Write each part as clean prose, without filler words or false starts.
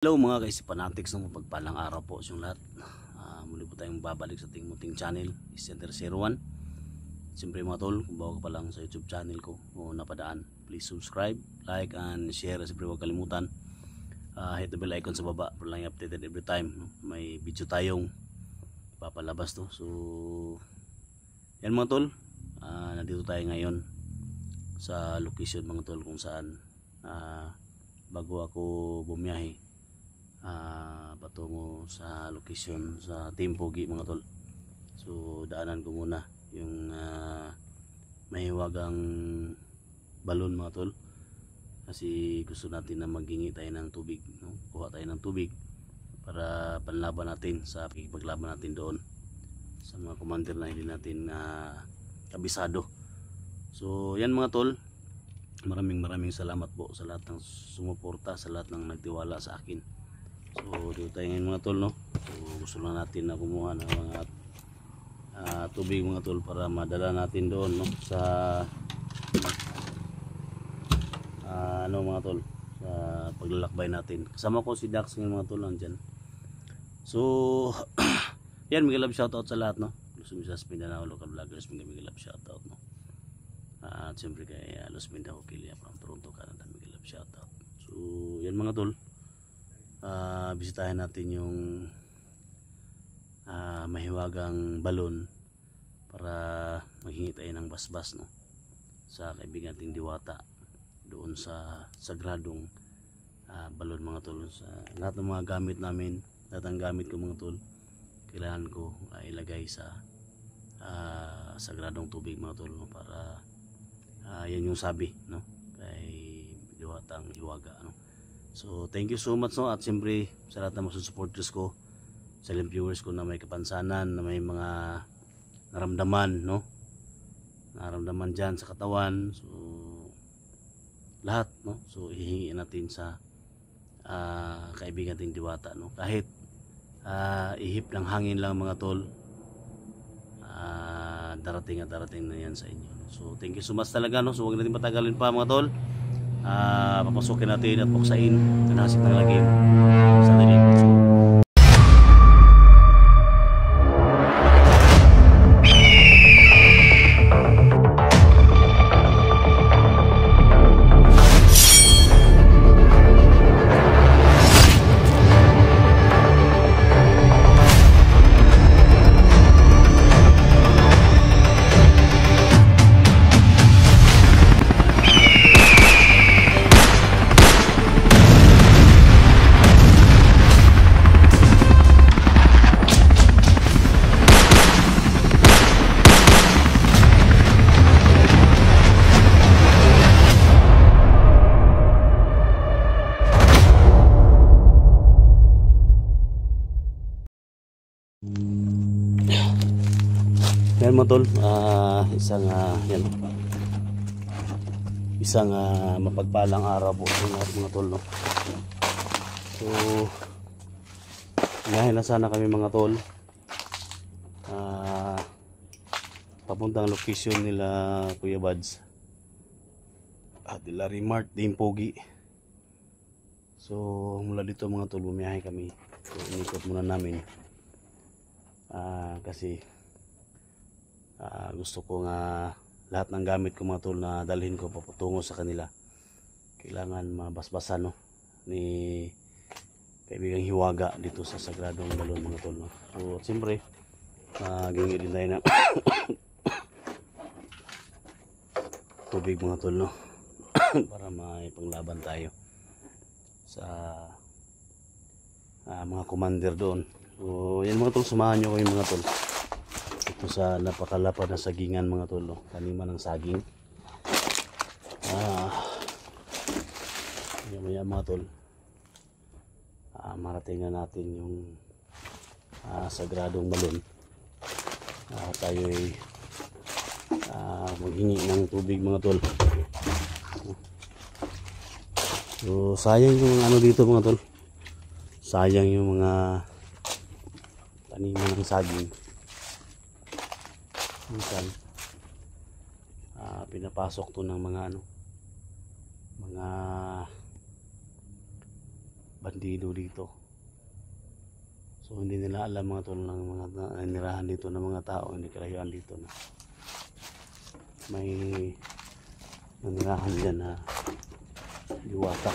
Hello mga kaisipanatics ng mapagpalang araw po sa lahat. Muli po tayong babalik sa ating munting channel, Center 01. Siyempre mga tol, kung bago ka pa lang sa YouTube channel ko o napadaan, please subscribe, like and share. Siyempre huwag kalimutan, hit the bell icon sa baba para lang updated every time, no? May video tayong papalabas to. So yan mga tol, nandito tayo ngayon sa location mga tol kung saan bago ako bumiyahe patungo sa location sa Team Pogi mga tol. So daanan ko muna yung mahiwagang balon mga tol, kasi gusto natin na maghingi tayo ng tubig, no? Kuha tayo ng tubig para panlaban natin sa paglaban natin doon sa mga commander na hindi natin kabisado. So yan mga tol, maraming salamat po sa lahat ng sumuporta, sa lahat ng nagtiwala sa akin. So dito tayo ngayon mga tol, no? So gusto lang natin na kumuha ng mga tubig mga tol para madala natin doon, no? Sa mga tol, sa paglalakbay natin. Kasama ko si Dax ngayon mga tol, nandyan. So yan, mega love shoutout sa lahat, no? Gusto mo sa Mindanao local vloggers, mega love shoutout, no? At siyempre kay Los Mindanao Kilia from Toronto, Canada, mega love shoutout. So yan mga tol, bisitahin natin yung mahiwagang balon para maghingi tayo ng basbas, no? Sa kaibigan nating Diwata doon sa sagradong balon mga tol. Sa lahat ng mga gamit namin, lahat ng gamit ko mga tol, kailangan ko ilagay sa sagradong tubig mga tol, no? Para yan yung sabi, no? Kay Diwatang Hiwaga, no? So thank you so much, no? At siyempre sa lahat ng mga supporters ko, silent viewers ko na may kapansanan, na may mga naramdaman, no? Naramdaman dyan sa katawan. So lahat, no? So hihingi natin sa kaibigan nating Diwata, no? Kahit ihip ng hangin lang mga tol, darating at darating na yan sa inyo. So thank you so much talaga, no? So huwag natin patagalin pa mga tol. Papasukin natin at buksain ang nasip ng lagim sa dilim. Yan mga tol, isang mapagpalang araw po sa lahat mga tol, no? So ngayon na sana kami mga tol, papuntang location nila Kuya Bads at Larry Mart Team Pogi. So mula dito mga tol, bumiyahe kami. So inikot muna namin kasi gusto ko nga lahat ng gamit ko mga tol na dalhin ko patungo sa kanila. Kailangan mabasbasan, no? Ni kaibigang Hiwaga dito sa sagradong balon mga tol, no? So siyempre gingi din tayo ng tubig mga tol, no? Para may panglaban tayo sa mga commander doon. So yan mga tol, sumahan nyo kayo mga tol ito sa napakalapad na sagingan mga tol, no? Kanima ng saging. Maya mga tol, marating na natin yung sagradong balon. Tayo ay maghingi ng tubig mga tol. So sayang yung ano dito mga tol, sayang yung mga kanima ng saging. Minsan pinapasok to ng mga mga bandido dito. So hindi nila alam mga tol ng mga nanirahan dito ng mga tao, hindi kalayuan dito na may nanirahan dyan na diwata.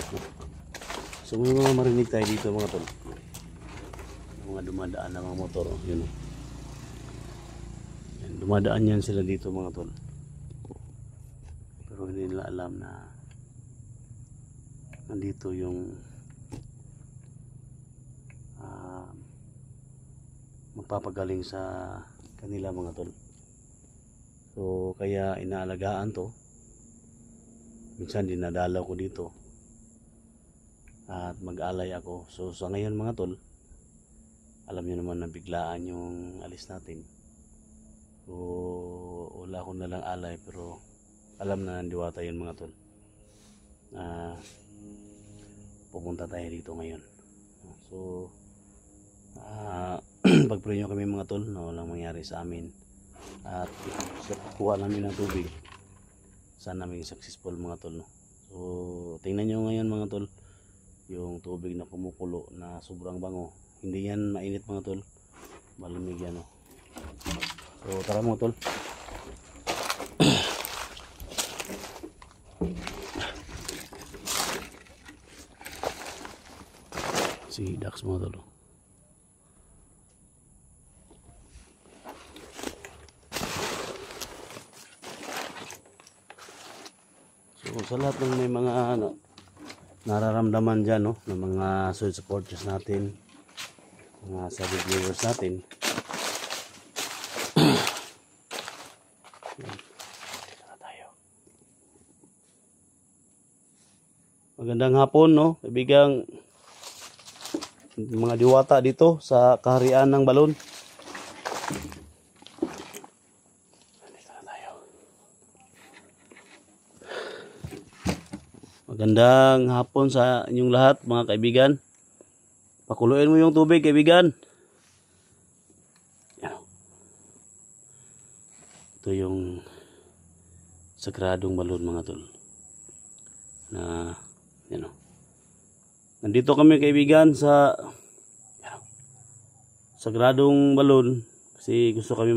So may mga marinig tayo dito mga tol, mga dumadaan na mga motor, yun. Yan, dumadaan yan sila dito mga tol, pero hindi nila alam na nandito yung magpapagaling sa kanila mga tol. So kaya inaalagaan to, minsan dinadalaw ko dito at mag-alay ako. So sa ngayon mga tol, alam niyo naman na biglaan yung alis natin, so wala akong nalang alay, pero alam na ng diwata yun mga tol, pupunta tayo dito ngayon. So pag-pray nyo kami mga tol na walang mangyari sa amin, at sa pagkuha namin ng tubig sana maging successful mga tol, no? So tingnan nyo ngayon mga tol, yung tubig na kumukulo na sobrang bango, hindi yan mainit mga tol, malamig yan, no? So tara mga tol. Si Dax mga tol. So sa lahat ng may mga nararamdaman dyan, no, ng mga solid supporters natin, mga solid viewers natin, magandang hapon, no, kaibigang mga diwata dito sa kaharian ng Balon. Magandang hapon sa inyong lahat mga kaibigan. Pakuluin mo yung tubig kaibigan. Ito yung sagradong balon mga tol. Na yan, nandito kami kaibigan sa sagradong balon kasi gusto kami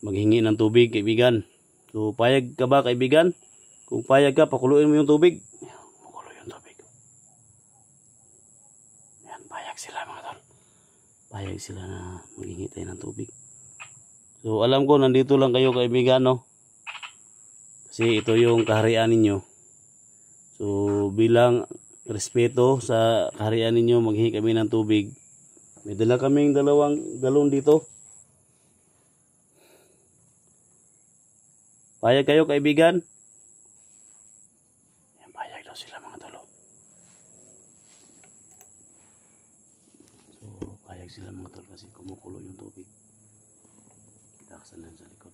maghingi ng tubig kaibigan. So payag ka ba kaibigan? Kung payag ka, pakuluin mo yung tubig. Pakulo yung tubig. Yan, payag sila mga tol. Payag sila na maghingi tayo ng tubig. So alam ko nandito lang kayo kaibigan, no? Kasi ito yung kaharian ninyo. So bilang respeto sa kaharian ninyo, maghingi kami ng tubig. May dala kaming 2 galon dito. Payag kayo kaibigan? Sila mga tolo. So payag sila mga tol kasi kumukulo yung tubig. Taksan lang sa likod.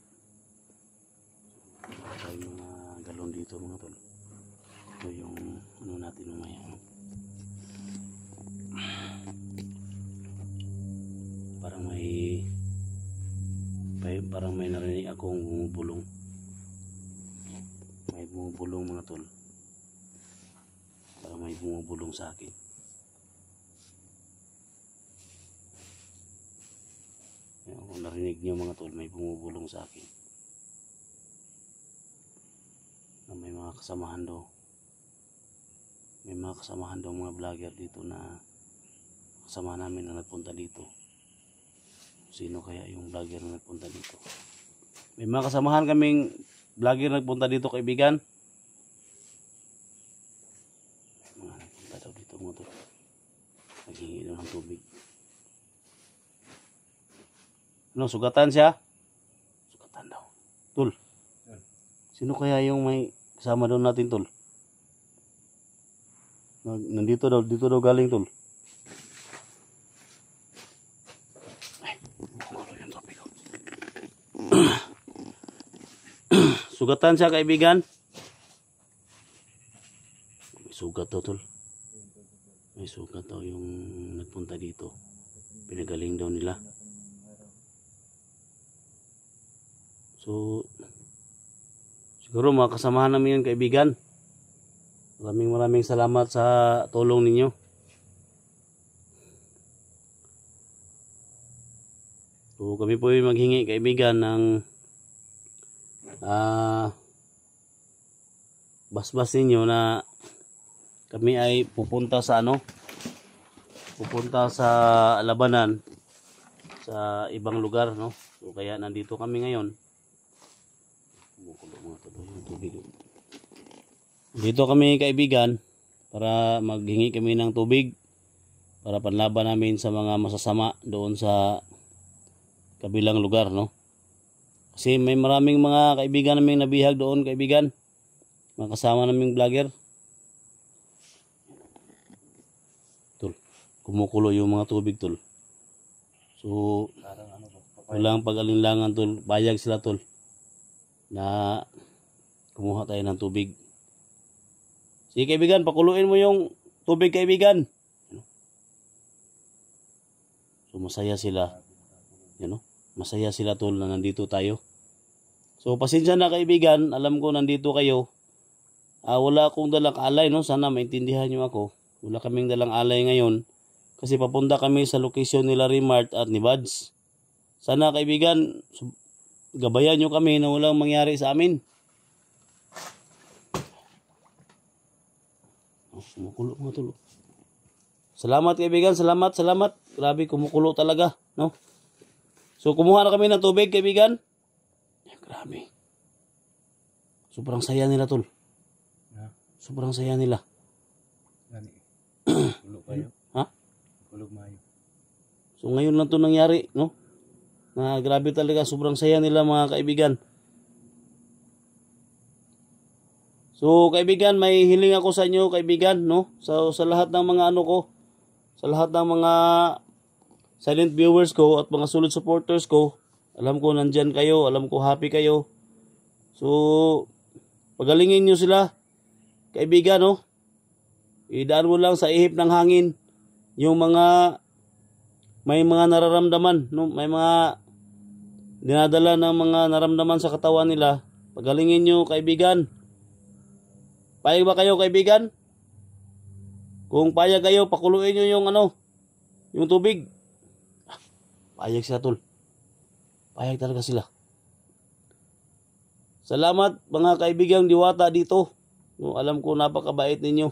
So may mga galon dito mga tol. Ito yung ano natin mamaya. Parang may narinig akong bumubulong. May bumubulong mga tol. May bumubulong sa akin. Kung narinig niyo mga tol, may bumubulong sa akin. Na may mga kasamahan daw. May mga kasamahan daw mga vlogger dito na kasama namin na nagpunta dito. Sino kaya yung vlogger na nagpunta dito? May mga kasamahan kaming vlogger na nagpunta dito kaibigan. Naghingi ng tubig. Ano, sugatan siya? Sugatan daw. Tol. Sino kaya yung may kasama daw natin, tol? Nandito daw, dito daw galing, tol. Ay, yung tubig. Sugatan siya, kaibigan. May sugat daw, tol. May sugat daw yung nagpunta dito. Pinagaling daw nila. So siguro mga kasamahan namin yan kaibigan. Maraming salamat sa tulong ninyo. So kami po ay maghingi kaibigan ng basbas ninyo na kami ay pupunta sa pupunta sa labanan sa ibang lugar, no? So kaya nandito kami ngayon. Dito kami kaibigan para maghingi kami ng tubig para panlaban namin sa mga masasama doon sa kabilang lugar, no? Kasi may maraming mga kaibigan naming nabihag doon, kaibigan. Mga kasama naming vlogger. Tol, kumukulo yung mga tubig, tol. So, walang pag-alinlangan, tol. Bayag sila, tol, na kumuha tayo ng tubig. Sige, kaibigan, pakuluin mo yung tubig, kaibigan. So, masaya sila. Yan, no? Masaya sila, tol, na nandito tayo. So, pasensya na, kaibigan. Alam ko nandito kayo. Wala akong dalang alay, no? Sana maintindihan nyo ako. Wala kaming dalang alay ngayon. Kasi papunta kami sa location nila Remart at ni Buds. Sana, kaibigan, gabayan nyo kami na walang mangyari sa amin. Kumukulo mga tol. Salamat, kaibigan. Salamat. Grabe, kumukulo talaga, no? So, kumuha na kami ng tubig, kaibigan. Grabe. Sobrang saya nila, tol. Sobrang saya nila. Kulog kayo? Ha? Kulog mayo. So, ngayon lang to nangyari, no? Na grabe talaga, sobrang saya nila, mga kaibigan. So, kaibigan, may hiling ako sa inyo, kaibigan, no? So, sa lahat ng mga sa lahat ng mga silent viewers ko at mga solid supporters ko, alam ko nandyan kayo, alam ko happy kayo. So, pagalingin nyo sila, kaibigan, no? Idaan mo lang sa ihip ng hangin yung may mga nararamdaman, no? May mga dinadala ng mga naramdaman sa katawan nila. Pagalingin nyo, kaibigan. Payag ba kayo, kaibigan? Kung payag kayo, pakuluin nyo yung tubig. Payag sila, tol. Payag talaga sila. Salamat, mga kaibigang diwata dito. No, alam ko napakabait ninyo.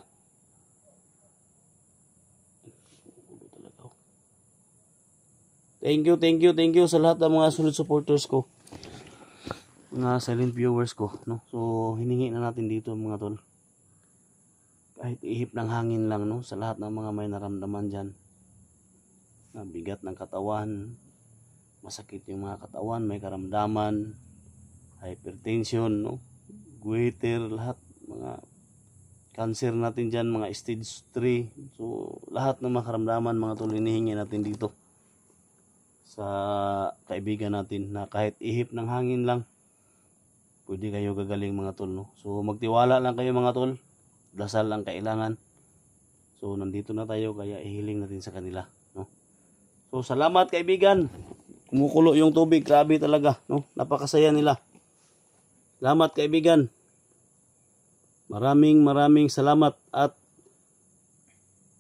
Thank you sa lahat ng mga solid supporters ko. Mga silent viewers ko, no? So, hiningi na natin dito, mga tol. Kahit ihip ng hangin lang, no? Sa lahat ng mga may naramdaman dyan. Na bigat ng katawan, masakit yung mga katawan, may karamdaman, hypertension, no? Goiter, lahat, mga cancer natin dyan, mga stage 3. So, lahat ng mga karamdaman, mga tol, hinihingi natin dito sa kaibigan natin na kahit ihip ng hangin lang, pwede kayo gagaling, mga tol, no? So, magtiwala lang kayo, mga tol. Dasal lang kailangan. So, nandito na tayo, kaya ihiling natin sa kanila, no? So, salamat, kaibigan. Kumukulo yung tubig, grabe talaga, no? Napakasaya nila. Salamat, kaibigan. Maraming salamat at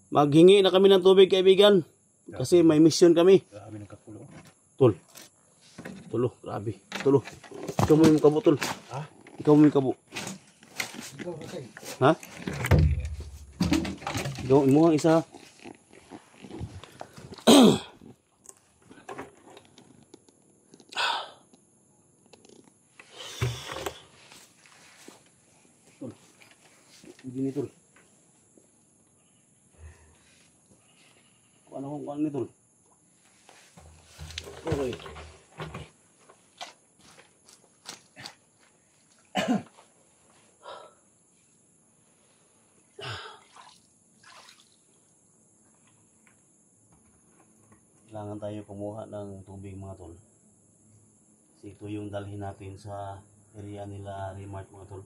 maghingi na kami ng tubig, kaibigan. Kasi may mission kami. Grabe ng kakulo. Tol. Tulo, grabe. Tulo. Ikaw mo yung kabo, tol. Ha? Ikaw mo yung kabo. Ha? Ikaw mo ang isa. Hindi ni tol. Kuan ni tol. Okay. Kailangan tayo kumuha ng tubig, mga tol. Kasi ito yung dalhin natin sa area nila Remart, mga tol.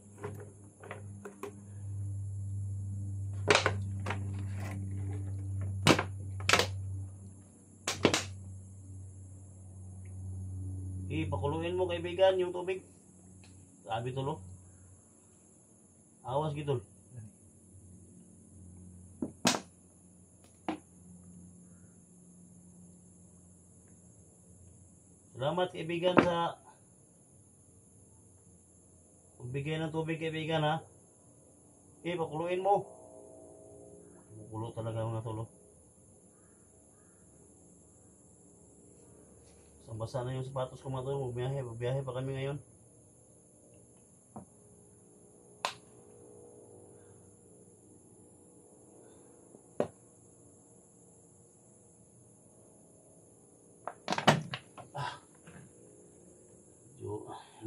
Pakuluin mo, kaibigan, yung tubig. Sabi, tol, oh. Awas gitu. Salamat kaibigan sa pagbigay ng tubig kaibigan ha. Okay, pakuluin mo. Kulo talaga mga tol. Basa na yung sapatos ko mga tol. Magbiyahe pa kami ngayon.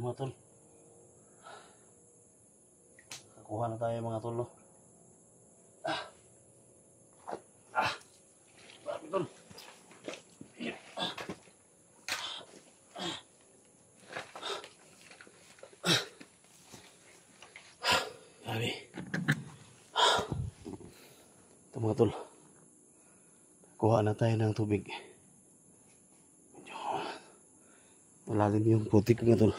Mga tol, kakuha na tayo mga tol, no? Marami tol. Marami. Ito mga tol, kuha na tayo ng tubig. Medyo malalim yung putik mga tol.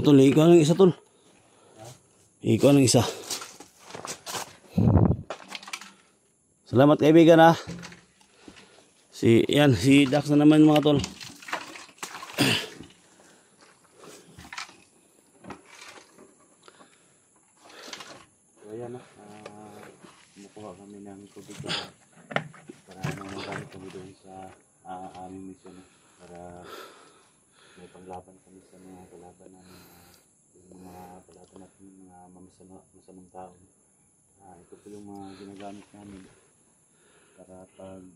Tol, ikaw ng isa tol. Ikaw ng isa. Salamat kaibigan ha. Si Dax na naman mga tol. So ayan na, kumukuha kami ng tubig para magamit kami doon sa aming mission para may panglaban kami sa mga kalaban namin, yung mga kalaban natin, mga masamang tao. Ito po yung mga ginagamit namin para pag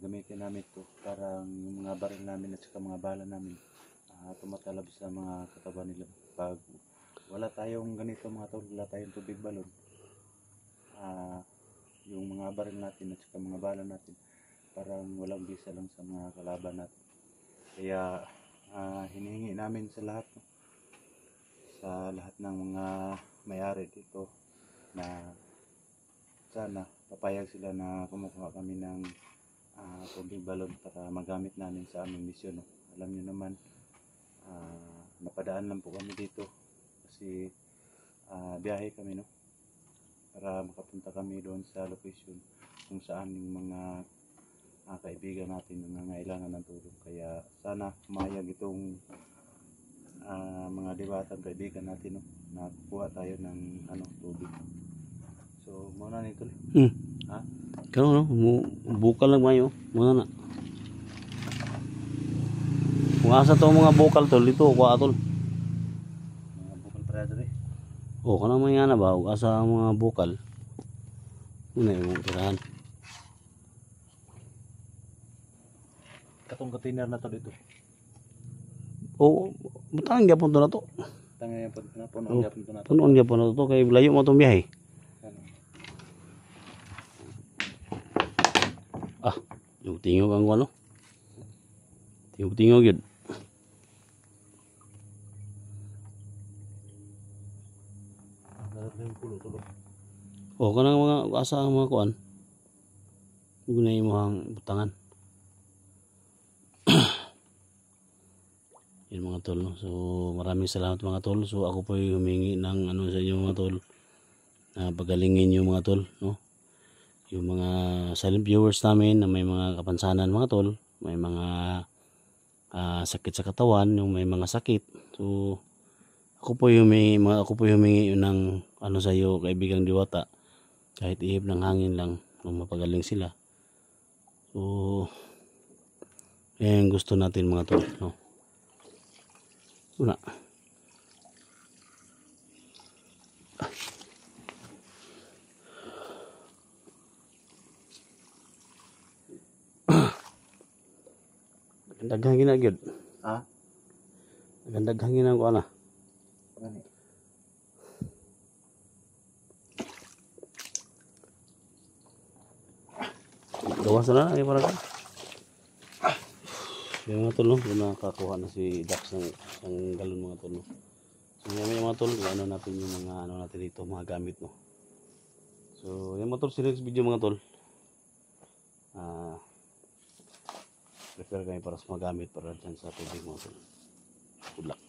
gamitin namin ito, parang yung mga baril namin at saka mga bala namin tumatalab sa mga katawan nila. Pag wala tayong ganito mga tol, wala tayong tubig balon, yung mga baril natin at saka mga bala natin parang walang bisa lang sa mga kalaban natin. Kaya hinihingi namin sa lahat, no? Sa lahat ng mga may-ari dito na sana papayag sila na kumukuha kami ng tubig balon para magamit namin sa aming misyon, no? Alam niyo naman, napadaan lang po kami dito kasi biyahe kami, no? Para makapunta kami doon sa location kung saan yung mga kaibigan natin na nangangailangan ng tulong. Kaya sana mayag itong mga diwatang kaibigan natin, no? Na kuha tayo ng tubig. So muna nito. Ha? Kano no, bukal lang mayo. Muna na. Kung asa to mga bukal tol dito, kuha tol. Mga bukal para dito. Oh, kana may nga na ba ug asa mga bukal. Muna yung tirahan. Katong container na to dito. Oh, butang gyapon to na to. Tangay po na po nung yapon to na to. Punon gyapon na to kay layo mo tong biyahe. Yung tingog ang ano. Tingog yun. Oh, kanang mga asa ang mga kuan. Gunay mo ang butangan. Yan mga tol, no? So maraming salamat mga tol. So ako po humingi ng sa inyo mga tol. Pagalingin nyo mga tol, no? Yung mga silent viewers namin na may mga kapansanan mga tol, may mga sakit sa katawan, yung may mga sakit. So ako po humingi ng sa iyo kaibigang Diwata, kahit ihip ng hangin lang, mapagaling sila. So yan gusto natin mga tol, no? Una. Daghang ginagyod. Ha? Daghang ginang ko ana. Gani. Gawas na lang para ka. Yung mga tol, no? Yung nakakuha na si Dax ng galon mga tol, no? So may mga tol, ano natin yung mga natin dito, mga gamit, no? So yung mga tol, sa next video mga tol, prepare kami para sa mga gamit para dyan sa tubig mga tol. Good luck.